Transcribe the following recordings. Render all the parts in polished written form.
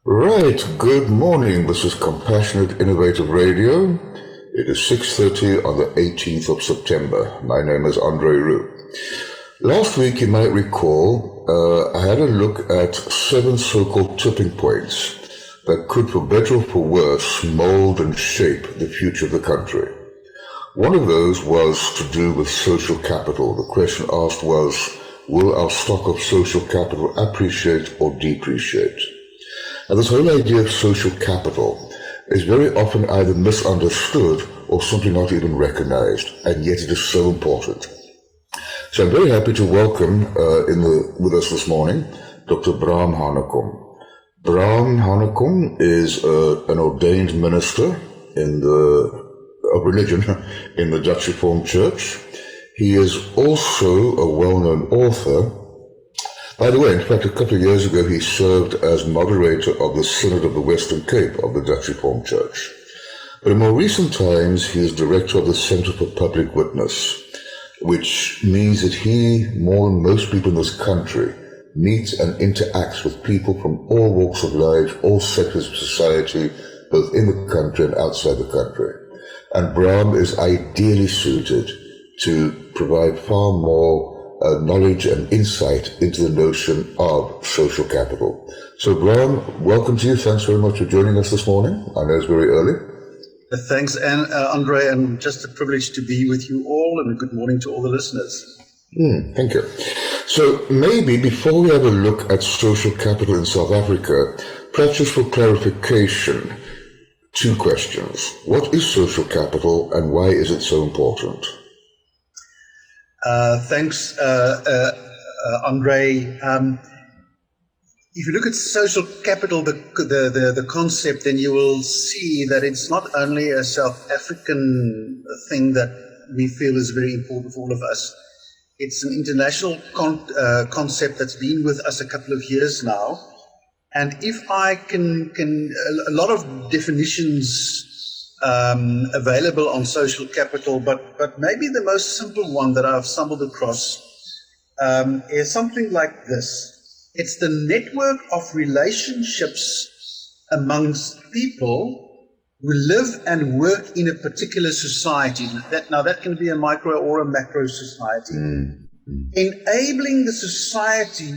Right, good morning. This is Compassionate Innovative Radio. It is 6:30 on the 18th of September. My name is Roux. Last week, you might recall, I had a look at 7 so-called tipping points that could, for better or for worse, mold and shape the future of the country. One of those was to do with social capital. The question asked was, will our stock of social capital appreciate or depreciate? And this whole idea of social capital is very often either misunderstood or simply not even recognized, and yet it is so important. So I'm very happy to welcome with us this morning Dr. Braam Hanekom. Braam Hanekom is an ordained minister of religion in the Dutch Reformed Church. He is also a well-known author. By the way, in fact, a couple of years ago, he served as moderator of the Synod of the Western Cape of the Dutch Reformed Church. But in more recent times, he is director of the Centre for Public Witness, which means that he, more than most people in this country, meets and interacts with people from all walks of life, all sectors of society, both in the country and outside the country. And Braam is ideally suited to provide far more knowledge and insight into the notion of social capital. So, Braam, welcome to you. Thanks very much for joining us this morning. I know it's very early. Thanks, Andre, and just a privilege to be with you all, and a good morning to all the listeners. Thank you. So, maybe before we have a look at social capital in South Africa, perhaps just for clarification, 2 questions. What is social capital, and why is it so important? Thanks, Andre. If you look at social capital, the concept, then you will see that it's not only a South African thing that we feel is very important for all of us. It's an international concept that's been with us a couple of years now. And if I can a lot of definitions available on social capital, but maybe the most simple one that I've stumbled across is something like this. It's the network of relationships amongst people who live and work in a particular society. That can be a micro or a macro society. Enabling the society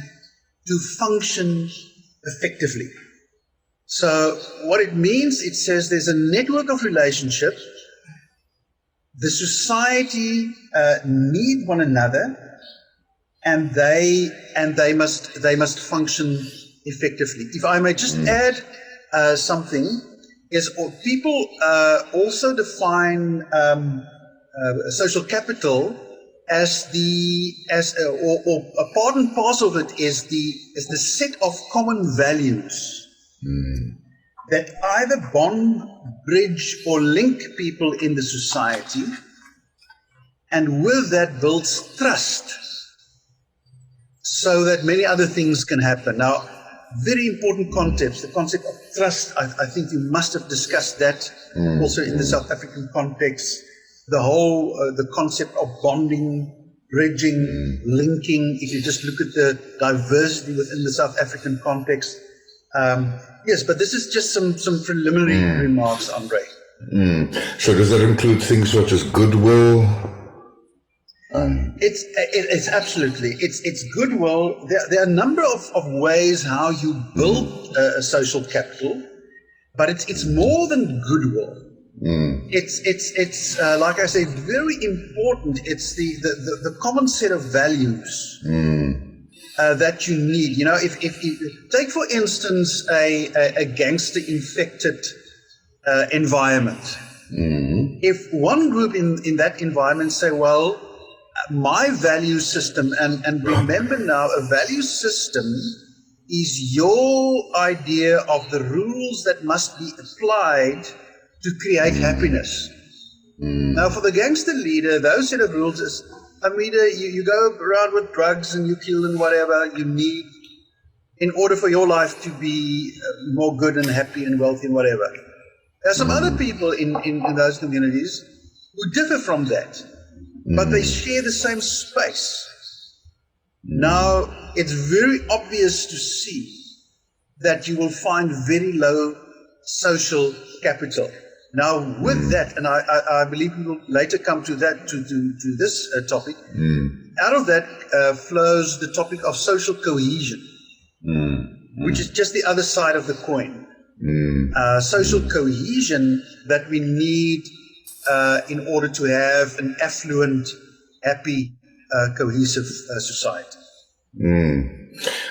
to function effectively. So what it means, it says there's a network of relationships. The society need one another, and they must function effectively. If I may just add something, is people also define social capital as a part and parcel of it is the set of common values that either bond, bridge, or link people in the society, and with that builds trust, so that many other things can happen. Now, very important concepts. The concept of trust, I think you must have discussed that also in the South African context. The concept of bonding, bridging, linking. If you just look at the diversity within the South African context. Yes, but this is just some preliminary remarks, Andre. So does that include things such as goodwill? It's absolutely. It's goodwill. There are a number of ways how you build a social capital, but it's more than goodwill. It's like I say, very important. It's the common set of values that you need. You know, if you take, for instance, a gangster-infected environment. If one group in that environment say, well, my value system, and remember now, a value system is your idea of the rules that must be applied to create happiness. Now, for the gangster leader, those set of rules is, you go around with drugs and you kill and whatever you need in order for your life to be more good and happy and wealthy and whatever. There are some other people in those communities who differ from that, but they share the same space. Now, it's very obvious to see that you will find very low social capital. Now, with that, and I believe we will later come to that, to this topic, out of that flows the topic of social cohesion, which is just the other side of the coin. Social cohesion that we need in order to have an affluent, happy, cohesive society.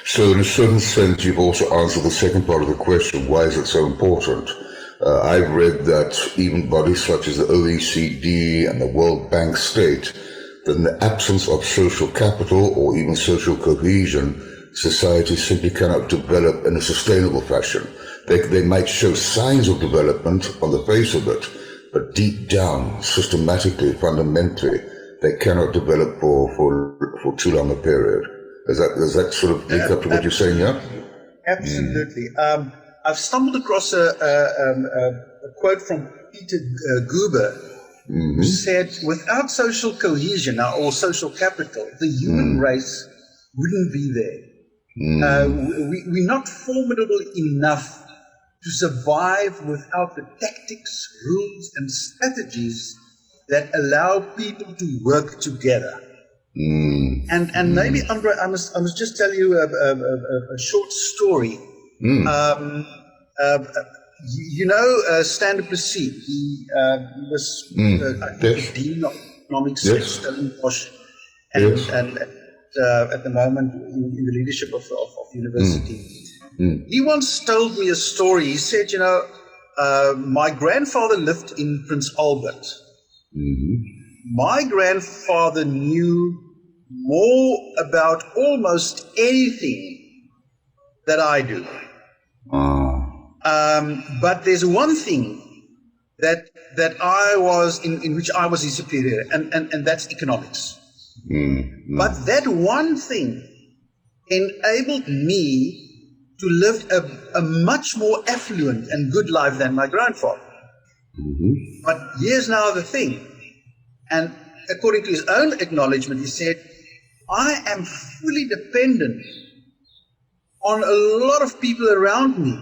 So in a certain sense, you've also answered the second part of the question, why is it so important? I've read that even bodies such as the OECD and the World Bank state that in the absence of social capital or even social cohesion, society simply cannot develop in a sustainable fashion. They might show signs of development on the face of it, but deep down, systematically, fundamentally, they cannot develop for too long a period. Does that sort of link up to what you're saying, yeah? Absolutely. I've stumbled across a quote from Peter Guber, who said, without social cohesion or social capital, the human race wouldn't be there. We're not formidable enough to survive without the tactics, rules, and strategies that allow people to work together. And maybe, Andre, I must just tell you a short story. You know, Stanley Plessis, he was the Dean of Economics at Stellenbosch, and at the moment in the leadership of university. He once told me a story. He said, you know, my grandfather lived in Prince Albert. My grandfather knew more about almost anything that I do. But there's one thing that I was in which I was his superior, and that's economics. But that one thing enabled me to live a much more affluent and good life than my grandfather. But here's now the thing, and according to his own acknowledgement, he said, I am fully dependent on a lot of people around me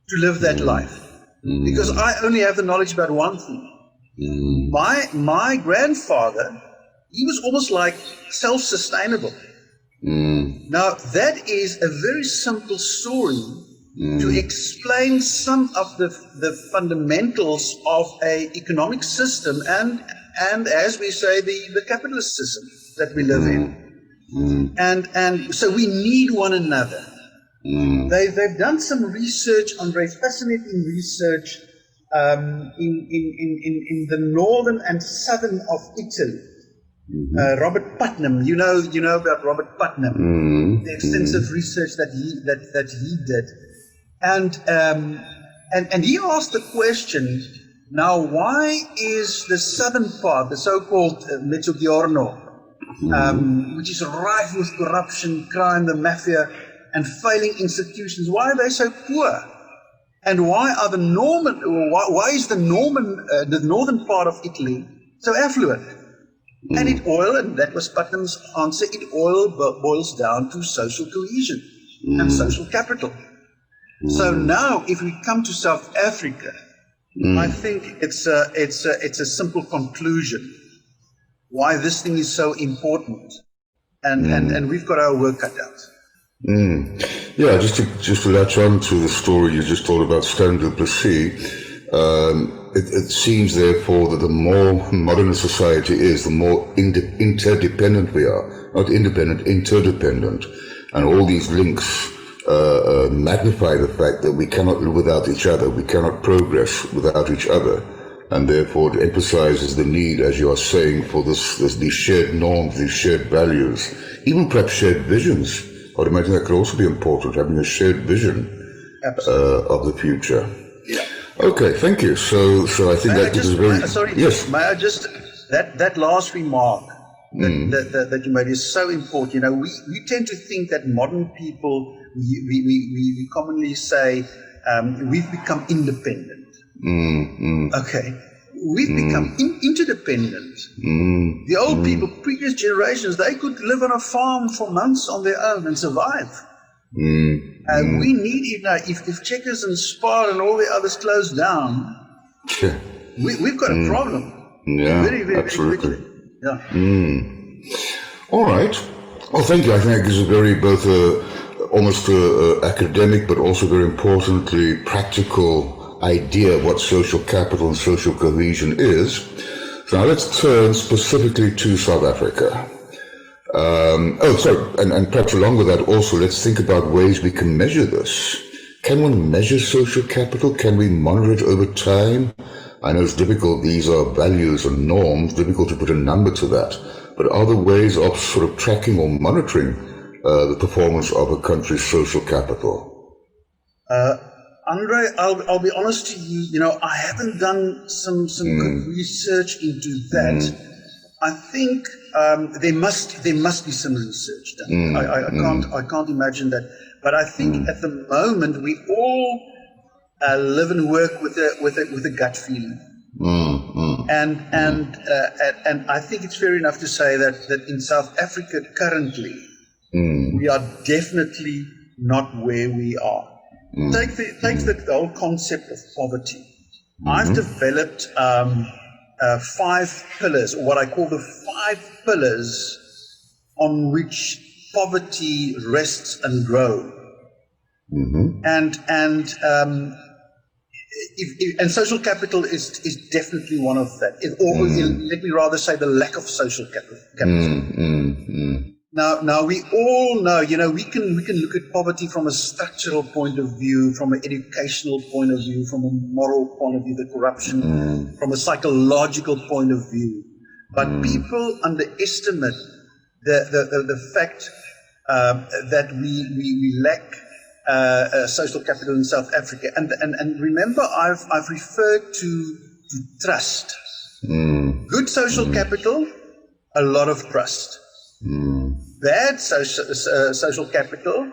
to live that life, because I only have the knowledge about one thing. My grandfather, he was almost like self-sustainable. Now, that is a very simple story to explain some of the fundamentals of an economic system and as we say, the capitalist system that we live in. And so we need one another. They've done some research, Andre, fascinating research in the northern and southern of Italy. Robert Putnam, you know about Robert Putnam, the extensive research that he did, and he asked the question: now, why is the southern part, the so-called Mezzogiorno, which is rife with corruption, crime, the mafia, and failing institutions, why are they so poor? And why are why is the northern part of Italy so affluent? And and that was Putnam's answer, it all boils down to social cohesion and social capital. So now, if we come to South Africa, I think it's a simple conclusion why this thing is so important, and we've got our work cut out. Yeah, just to latch on to the story you just told about Stanley Plessis. It seems, therefore, that the more modern a society is, the more interdependent we are. Not independent, interdependent. And all these links magnify the fact that we cannot live without each other. We cannot progress without each other. And therefore, it emphasizes the need, as you are saying, for these shared norms, these shared values, even perhaps shared visions. I would imagine that could also be important, having a shared vision of the future. Yeah. Okay, thank you. So I think that gives us very... Yes. May I just... That last remark that you made is so important. You know, we tend to think that modern people, we commonly say, we've become independent. Okay. We've become interdependent. The old people, previous generations, they could live on a farm for months on their own and survive. We need, if Checkers and Spar and all the others close down, we've got a problem. Yeah, very, very, absolutely. very quickly. Yeah. All right. Well, thank you. I think this is both almost academic, but also very importantly practical idea of what social capital and social cohesion is. So now let's turn specifically to South Africa. And perhaps along with that also, let's think about ways we can measure this. Can one measure social capital? Can we monitor it over time? I know it's difficult. These are values and norms, difficult to put a number to that. But are there ways of sort of tracking or monitoring the performance of a country's social capital? Andre, I'll be honest to you, I haven't done some good research into that. I think there must be some research done. I can't imagine that. But I think at the moment we all live and work with a gut feeling. And I think it's fair enough to say that in South Africa currently we are definitely not where we are. Take the whole concept of poverty. I've developed 5 pillars, or what I call the 5 pillars on which poverty rests and grows. And social capital is definitely one of that. Let me rather say the lack of social capital. Now we all know, we can look at poverty from a structural point of view, from an educational point of view, from a moral point of view, the corruption, from a psychological point of view. But people underestimate the fact that we lack social capital in South Africa. And remember, I've referred to trust. Good social capital, a lot of trust. Bad social capital,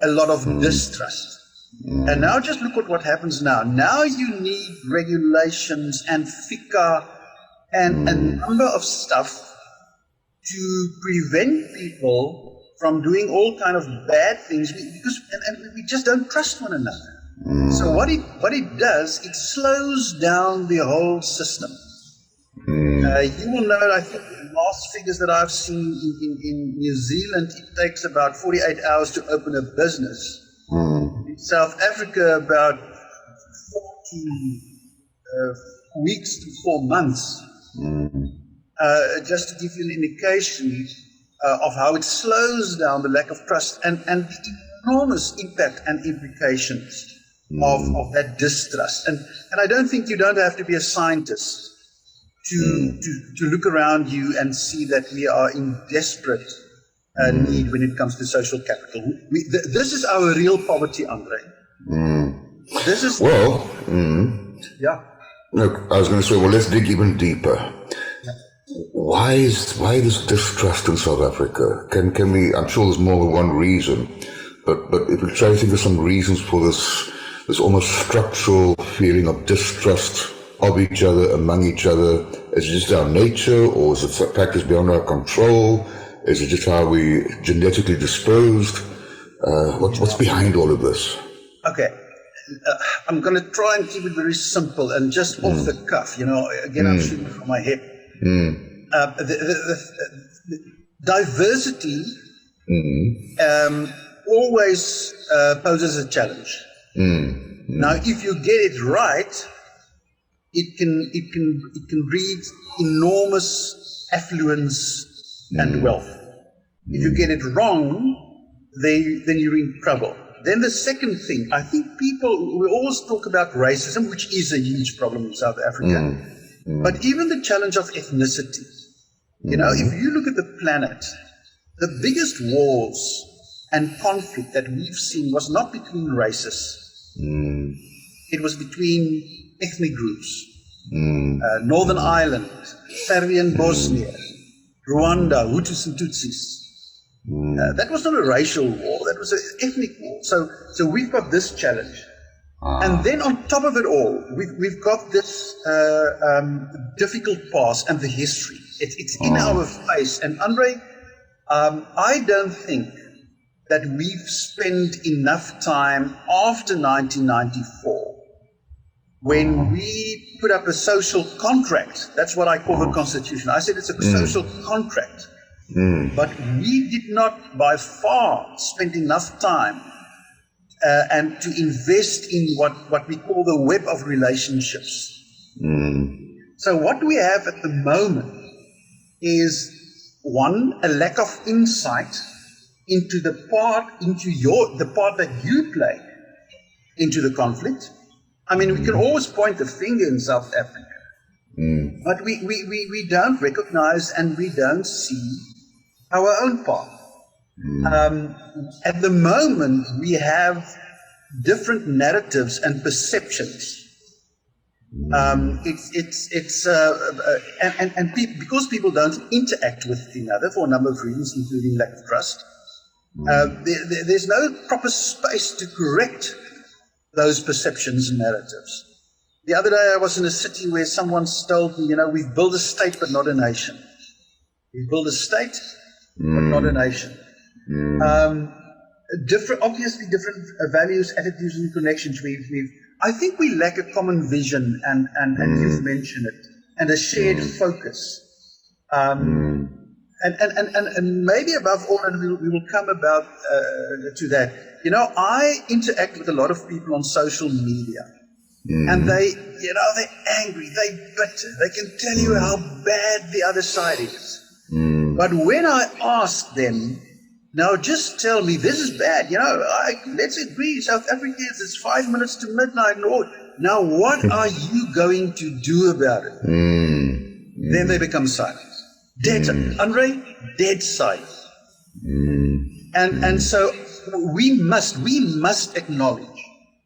a lot of distrust. And now just look at what happens now. Now you need regulations and FICA and a number of stuff to prevent people from doing all kind of bad things because we just don't trust one another. So what it does, it slows down the whole system. You will know, I think, the last figures that I've seen in New Zealand, it takes about 48 hours to open a business. In South Africa, about 40 weeks to 4 months. Just to give you an indication of how it slows down the lack of trust and the enormous impact and implications of that distrust. And I don't think you don't have to be a scientist to look around you and see that we are in desperate need when it comes to social capital. This is our real poverty, Andre. This is yeah. Look, I was going to say, well, let's dig even deeper. Yeah. Why this distrust in South Africa? Can we? I'm sure there's more than one reason, but if we try to think of some reasons for this almost structural feeling of distrust of each other, among each other, is it just our nature, or is it factors beyond our control? Is it just how we genetically disposed? What's behind all of this? Okay. I'm going to try and keep it very simple and just off the cuff. Again, I'm shooting from my hip. The diversity always poses a challenge. Now, if you get it right, it can breed enormous affluence and wealth. If you get it wrong, then you're in trouble. Then the second thing, I think we always talk about racism, which is a huge problem in South Africa, but even the challenge of ethnicity. If you look at the planet, the biggest wars and conflict that we've seen was not between races. It was between ethnic groups. Northern Ireland, Serbian Bosnia, Rwanda, Hutus and Tutsis. That was not a racial war, that was an ethnic war. So we've got this challenge. And then on top of it all, we've got this difficult past and the history. It's in our face. And Andre, I don't think that we've spent enough time after 1994, when we put up a social contract. That's what I call the Constitution. I said it's a social contract. But we did not by far spend enough time and to invest in what we call the web of relationships. So what we have at the moment is, one, a lack of insight into the part that you play into the conflict. I mean, we can always point the finger in South Africa, but we don't recognize and we don't see our own part. At the moment, we have different narratives and perceptions. Because people don't interact with one another for a number of reasons, including lack of trust, there's no proper space to correct those perceptions and narratives. The other day I was in a city where someone told me, we've built a state but not a nation. We've built a state but not a nation. Obviously different values, attitudes, and connections. I think we lack a common vision, and you've mentioned it, and a shared focus. And maybe above all, and we will come about to that. I interact with a lot of people on social media, and they're angry, they're bitter, they can tell you how bad the other side is. But when I ask them, now just tell me, this is bad, let's agree, South Africa is 5 minutes to midnight. Now what are you going to do about it? Then they become silent. Dead, Andre, dead silent. And so we must acknowledge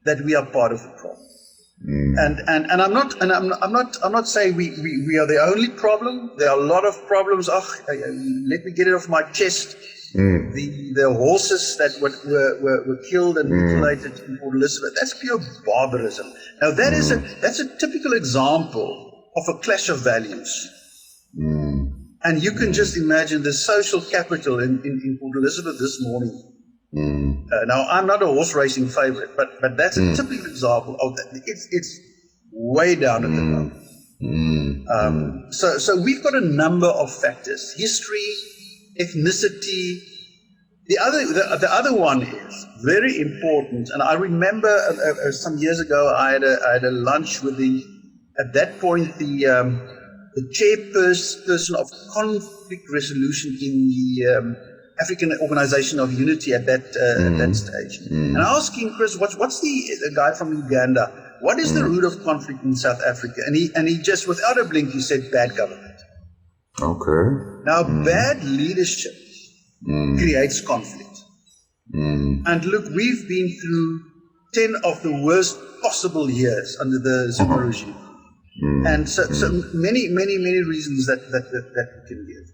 that we are part of the problem. And I'm not saying we are the only problem. There are a lot of problems. Let me get it off my chest. The horses that were killed and mutilated in Port Elizabeth, that's pure barbarism. Now that's a typical example of a clash of values. And you can just imagine the social capital in Port Elizabeth this morning. Now, I'm not a horse racing favorite, but that's a typical example of that. It's way down at the moment. So we've got a number of factors: history, ethnicity. The other one is very important, and I remember some years ago I had a lunch with at that point the chairperson of conflict resolution in the African Organization of Unity at that stage. And I asked him, Chris, what's the guy from Uganda? What is the root of conflict in South Africa? And he just, without a blink, he said, bad government. Okay. Now, bad leadership creates conflict. And look, we've been through 10 of the worst possible years under the Zuma regime. And so many reasons that we can give.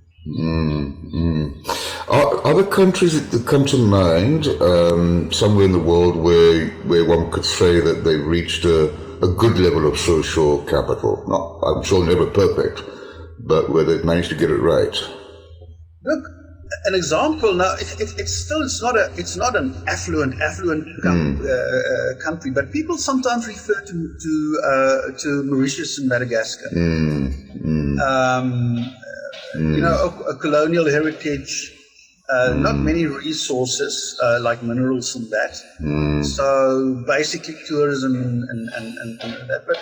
Are there countries that come to mind somewhere in the world where one could say that they've reached a good level of social capital? Not, I'm sure never perfect, but where they've managed to get it right. Look, an example now. It's not an affluent country, but people sometimes refer to Mauritius and Madagascar. A colonial heritage. Not many resources like minerals and that. So basically tourism and that. But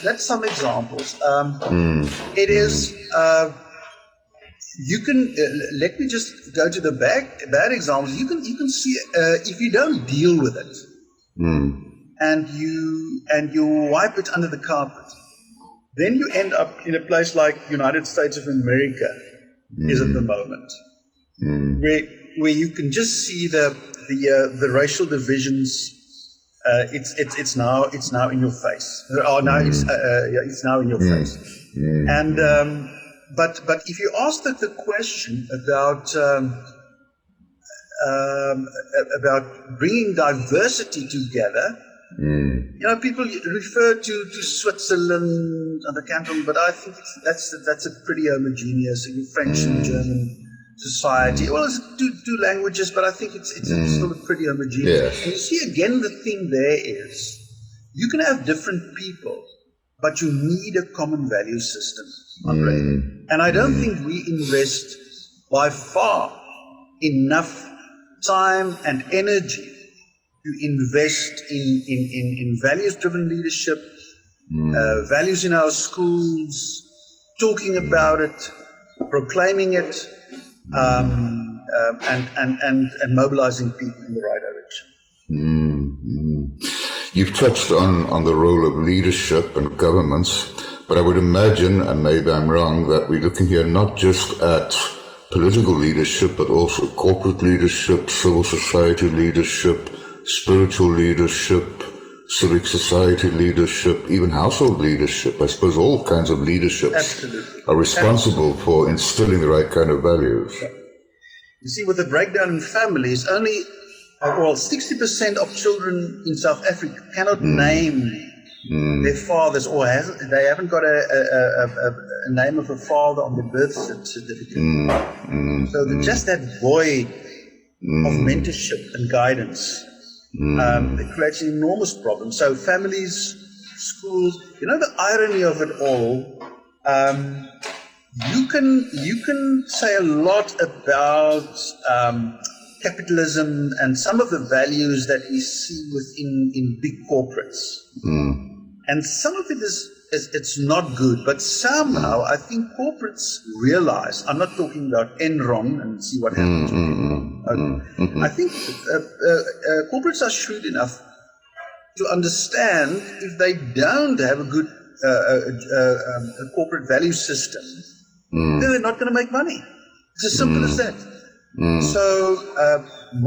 that's some examples. It is. You can let me just go to the bad examples. You can see if you don't deal with it, and you wipe it under the carpet, then you end up in a place like United States of America is at the moment. Where you can just see the racial divisions. It's now in your face. It's now in your face. And but if you ask the question about bringing diversity together, people refer to Switzerland and the canton, but I think that's a pretty homogeneous. French and German society. Well, it's two languages, but I think it's still pretty homogeneous. Yes. And you see, again, the thing there is you can have different people, but you need a common value system, Andre. And I don't think we invest by far enough time and energy to invest in values-driven leadership, values in our schools, talking about it, proclaiming it, and mobilizing people in the right direction. You've touched on the role of leadership and governments, but I would imagine, and maybe I'm wrong, that we're looking here not just at political leadership, but also corporate leadership, civil society leadership, spiritual leadership, civic society leadership, even household leadership. I suppose all kinds of leaderships are responsible for instilling the right kind of values. You see, with the breakdown in families, only 60% of children in South Africa cannot name their fathers, or they haven't got a name of a father on their birth certificate. So just that void of mentorship and guidance it creates an enormous problem. So families, schools, the irony of it all, you can say a lot about capitalism and some of the values that we see in big corporates. And some of it it's not good, but somehow I think corporates realize, I'm not talking about Enron and see what happens. I think corporates are shrewd enough to understand if they don't have a good corporate value system, then they're not going to make money. It's as simple as that. So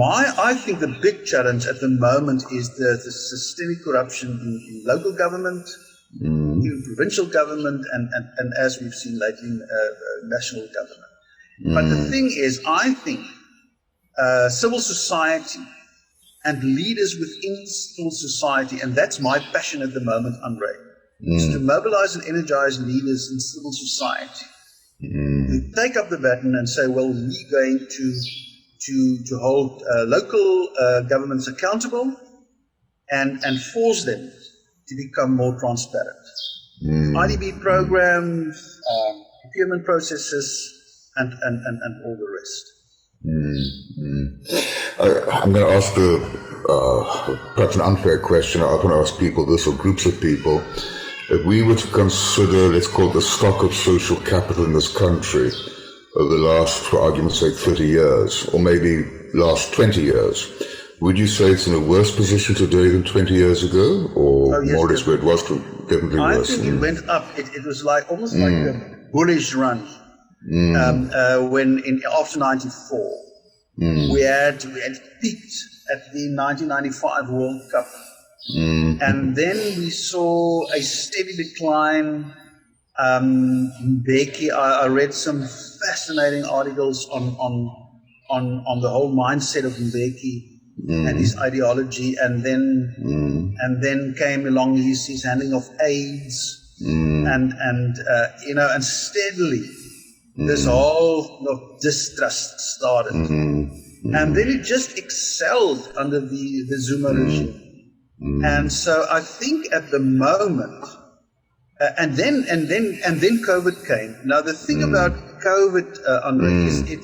I think the big challenge at the moment is the systemic corruption in local government, in provincial government, and as we've seen lately, in national government. But the thing is, I think civil society and leaders within civil society, and that's my passion at the moment, Andre, is to mobilize and energize leaders in civil society. To take up the baton and say, well, we're going to hold local governments accountable and force them to become more transparent. IDB programs, procurement processes, and all the rest. I'm going to ask perhaps an unfair question. I often ask people this, or groups of people. If we were to consider, let's call it the stock of social capital in this country over the last, for argument's sake, 30 years, or maybe last 20 years, would you say it's in a worse position today than 20 years ago, or more or less where it was, definitely worse? I think it went up. It was like almost like a bullish run when after '94 we had peaked at the 1995 World Cup. And then we saw a steady decline. Mbeki, I read some fascinating articles on the whole mindset of Mbeki and his ideology, and then came along his handling of AIDS, and steadily this whole distrust started, and then it just excelled under the Zuma regime. And so I think at the moment, and then COVID came. Now the thing about COVID, Andre, is it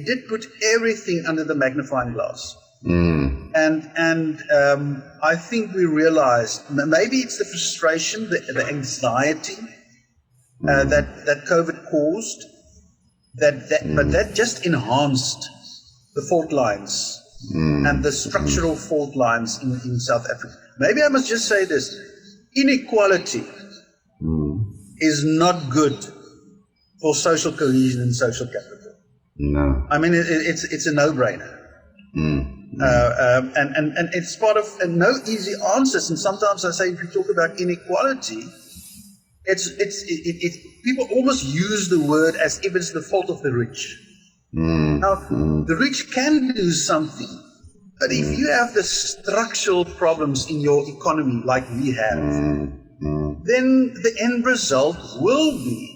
did put everything under the magnifying glass. And I think we realized maybe it's the frustration, the anxiety that COVID caused, but that just enhanced the fault lines. And the structural fault lines in South Africa. Maybe I must just say this: inequality is not good for social cohesion and social capital. No, I mean it's a no-brainer, and it's part of no easy answers. And sometimes I say, if you talk about inequality, it's people almost use the word as if it's the fault of the rich. Now, the rich can do something, but if you have the structural problems in your economy like we have, then the end result will be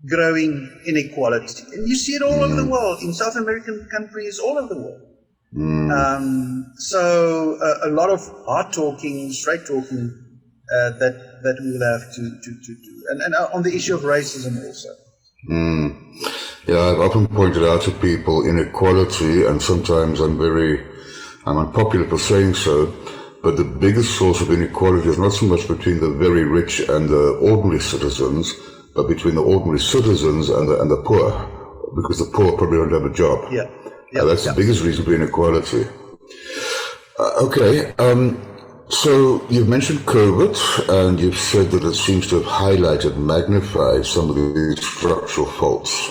growing inequality. And you see it all over the world, in South American countries, all over the world. So a lot of hard talking, straight talking that we will have to do. And on the issue of racism also. Yeah, I've often pointed out to people inequality, and sometimes I'm unpopular for saying so, but the biggest source of inequality is not so much between the very rich and the ordinary citizens, but between the ordinary citizens and the poor, because the poor probably don't have a job. That's the biggest reason for inequality. So you've mentioned COVID, and you've said that it seems to have highlighted, magnified some of these structural faults.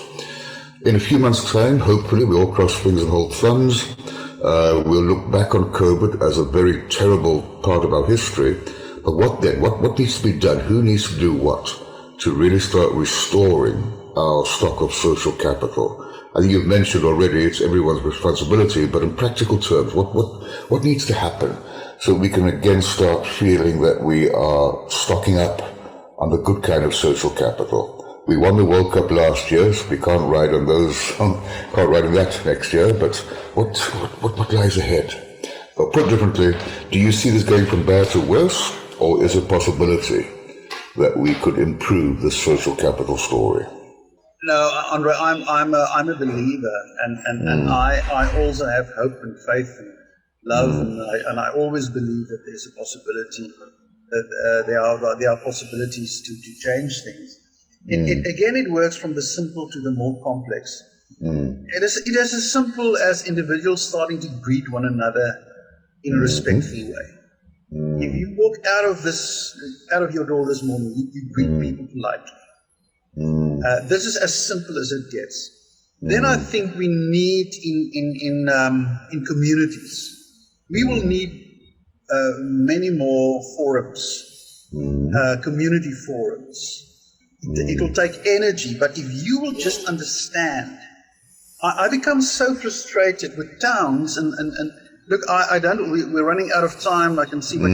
In a few months' time, hopefully, we all cross fingers and hold thumbs. We'll look back on COVID as a very terrible part of our history. But what then? What needs to be done? Who needs to do what to really start restoring our stock of social capital? I think you've mentioned already it's everyone's responsibility, but in practical terms, what needs to happen so we can again start feeling that we are stocking up on the good kind of social capital? We won the World Cup last year, so we can't ride on that next year, but what lies ahead? Or put differently, do you see this going from bad to worse, or is it a possibility that we could improve the social capital story? No, Andre, I'm a believer, and I also have hope and faith and love, and I always believe that there's a possibility that there are possibilities to change things. It works from the simple to the more complex. It is as simple as individuals starting to greet one another in a respectful way. If you walk out of your door this morning, you greet people politely. This is as simple as it gets. Then I think we need in communities, we will need many more forums, community forums. It will take energy, but if you will just understand, I become so frustrated with towns and look, we're running out of time, I can see, but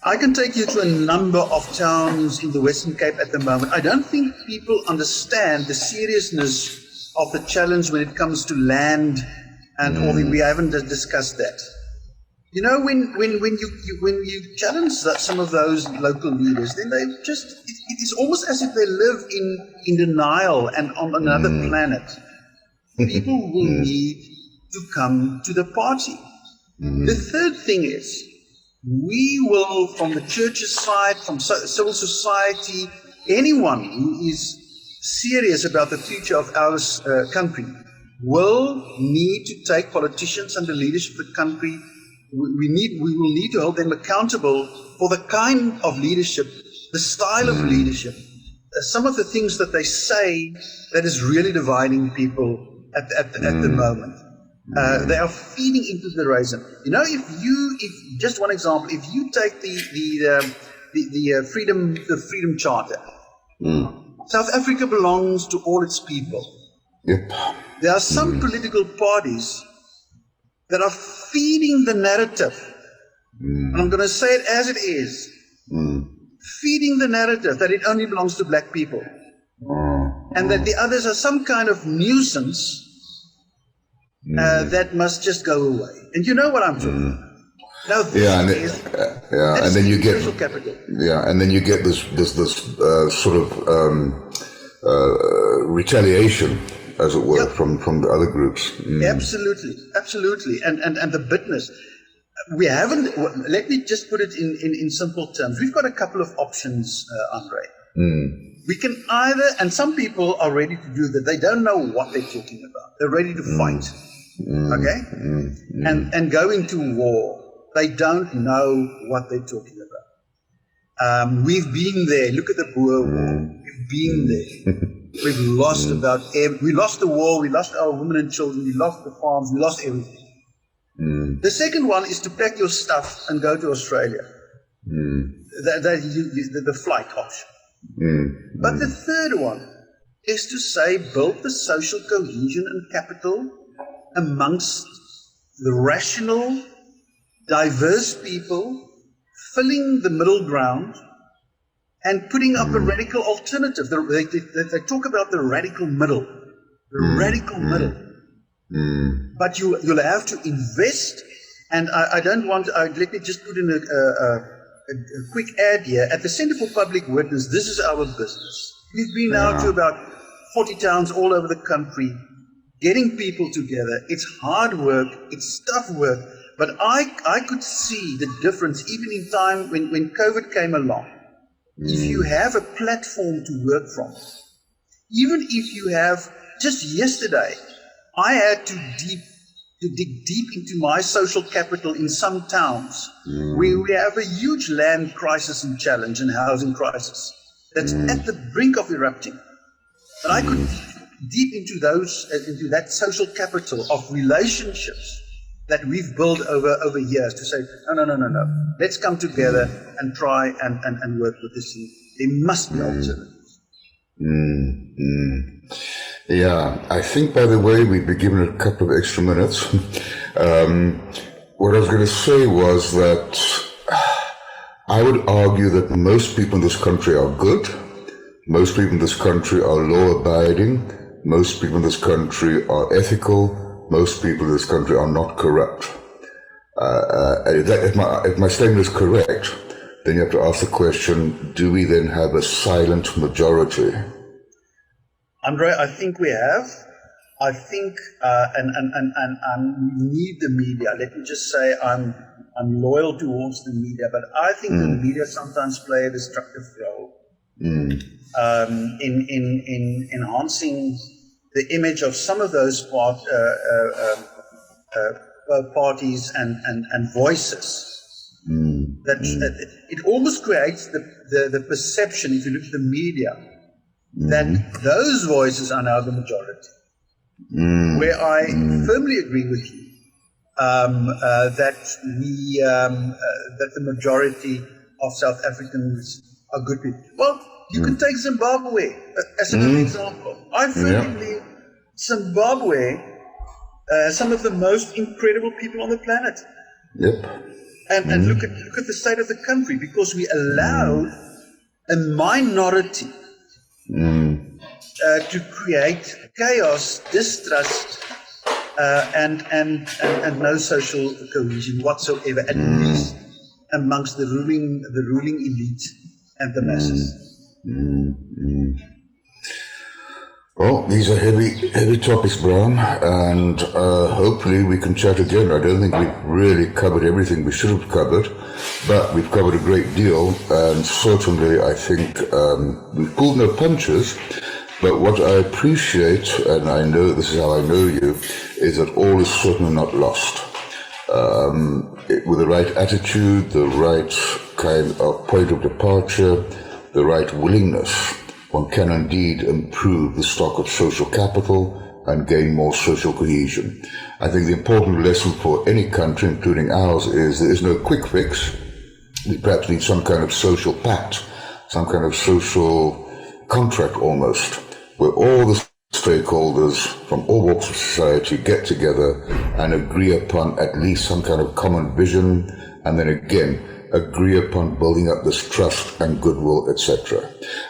I can take you to a number of towns in the Western Cape at the moment. I don't think people understand the seriousness of the challenge when it comes to land and all we haven't discussed that. You know, when you challenge some of those local leaders, then they just, it is almost as if they live in denial and on another planet. People will need to come to the party. The third thing is, we will, from the church's side, from civil society, anyone who is serious about the future of our country will need to take politicians and the leadership of the country. We will need to hold them accountable for the kind of leadership, the style of leadership, some of the things that they say that is really dividing people at the moment. They are feeding into the racism. You know, if just one example, if you take the Freedom Charter, South Africa belongs to all its people. Yep. There are some political parties that are feeding the narrative, and I'm going to say it as it is, feeding the narrative that it only belongs to black people, and that the others are some kind of nuisance that must just go away. And you know what I'm talking about. Now, and then you get social capital. Yeah, and then you get this sort of retaliation, as it were, from the other groups. Absolutely, and the bitterness. We haven't. Let me just put it in simple terms. We've got a couple of options, Andre. We can either, and some people are ready to do that. They don't know what they're talking about. They're ready to fight, okay, and go into war. They don't know what they're talking about. We've been there. Look at the Boer War. We've been there. We've lost we lost the war. We lost our women and children. We lost the farms. We lost everything. The second one is to pack your stuff and go to Australia. The flight option. But the third one is to say, build the social cohesion and capital amongst the rational, diverse people, filling the middle ground, and putting up a radical alternative. They talk about the radical middle, But you'll have to invest, and I don't want. Let me just put in a quick ad here. At the Center for Public Witness, this is our business. We've been now to about 40 towns all over the country, getting people together. It's hard work, it's tough work, but I could see the difference even in time when COVID came along. If you have a platform to work from, even if you have, just yesterday, I had to dig deep into my social capital in some towns where we have a huge land crisis and challenge and housing crisis that's at the brink of erupting. But I could deep into that social capital of relationships that we've built over years to say, no. Let's come together and try and work with this thing. There must be alternatives. Yeah, I think, by the way, we've been given a couple of extra minutes. What I was going to say was that I would argue that most people in this country are good. Most people in this country are law-abiding. Most people in this country are ethical. Most people in this country are not corrupt. If my statement is correct, then you have to ask the question, do we then have a silent majority? Andre, I think we have. I think, and we need the media. Let me just say I'm loyal towards the media, but I think the media sometimes play a destructive role in enhancing the image of some of those parties and voices. That it almost creates the perception, if you look at the media, that those voices are now the majority. Where I firmly agree with you that the majority of South Africans are good people. Well, you can take Zimbabwe as an example. I firmly believe Zimbabwe, some of the most incredible people on the planet. Yep. And look at the state of the country, because we allowed a minority to create chaos, distrust, and no social cohesion whatsoever, at least amongst the ruling elite and the masses. Well, these are heavy topics, Braam, and hopefully we can chat again. I don't think we've really covered everything we should have covered, but we've covered a great deal, and certainly I think we've pulled no punches. But what I appreciate, and I know this is how I know you, is that all is certainly not lost. With the right attitude, the right kind of point of departure, the right willingness, one can indeed improve the stock of social capital and gain more social cohesion. I think the important lesson for any country, including ours, is there is no quick fix. We perhaps need some kind of social pact, some kind of social contract almost, where all the stakeholders from all walks of society get together and agree upon at least some kind of common vision, and then again, agree upon building up this trust and goodwill, etc.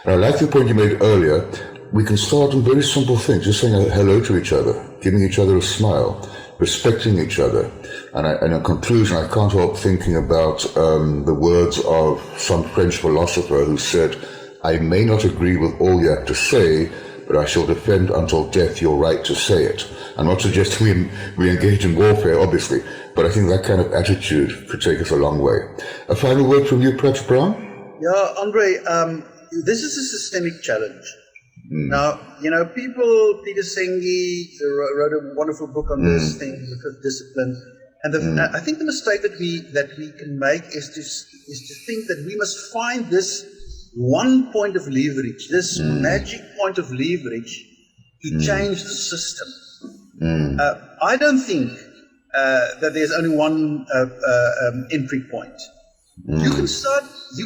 And I like the point you made earlier. We can start on very simple things, just saying hello to each other, giving each other a smile, respecting each other. And in conclusion, I can't help thinking about the words of some French philosopher who said, "I may not agree with all you have to say, but I shall defend until death your right to say it." I'm not suggesting we engage in warfare, obviously, but I think that kind of attitude could take us a long way. A final word from you, perhaps, Braam? Yeah, Andre, this is a systemic challenge. Now, Peter Senge wrote a wonderful book on this thing, the fifth discipline. And I think the mistake that we can make is to think that we must find this one point of leverage, this magic point of leverage to change the system. I don't think that there's only one entry point. You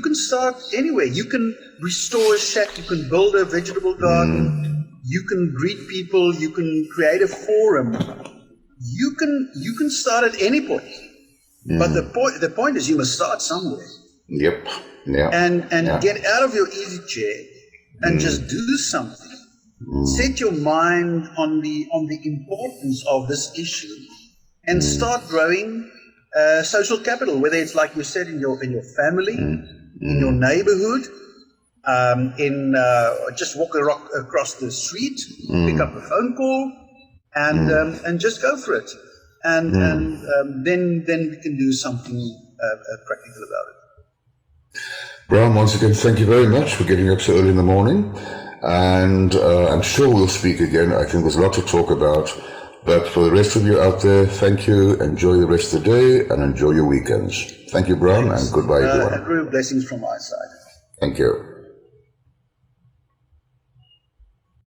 can start anywhere. You can restore a shack, you can build a vegetable garden, you can greet people, you can create a forum. You can start at any point. But the point is you must start somewhere. Yep. Yeah. And Yeah. get out of your easy chair and just do something. Set your mind on the importance of this issue and start growing social capital, whether it's like you said in your family, in your neighborhood, just walk across the street, pick up a phone call, and just go for it, and then we can do something practical about it. Braam, once again, thank you very much for getting up so early in the morning. And I'm sure we'll speak again. I think there's a lot to talk about. But for the rest of you out there, thank you. Enjoy the rest of the day and enjoy your weekends. Thank you, Braam, and goodbye, everyone. Andrew, blessings from my side. Thank you.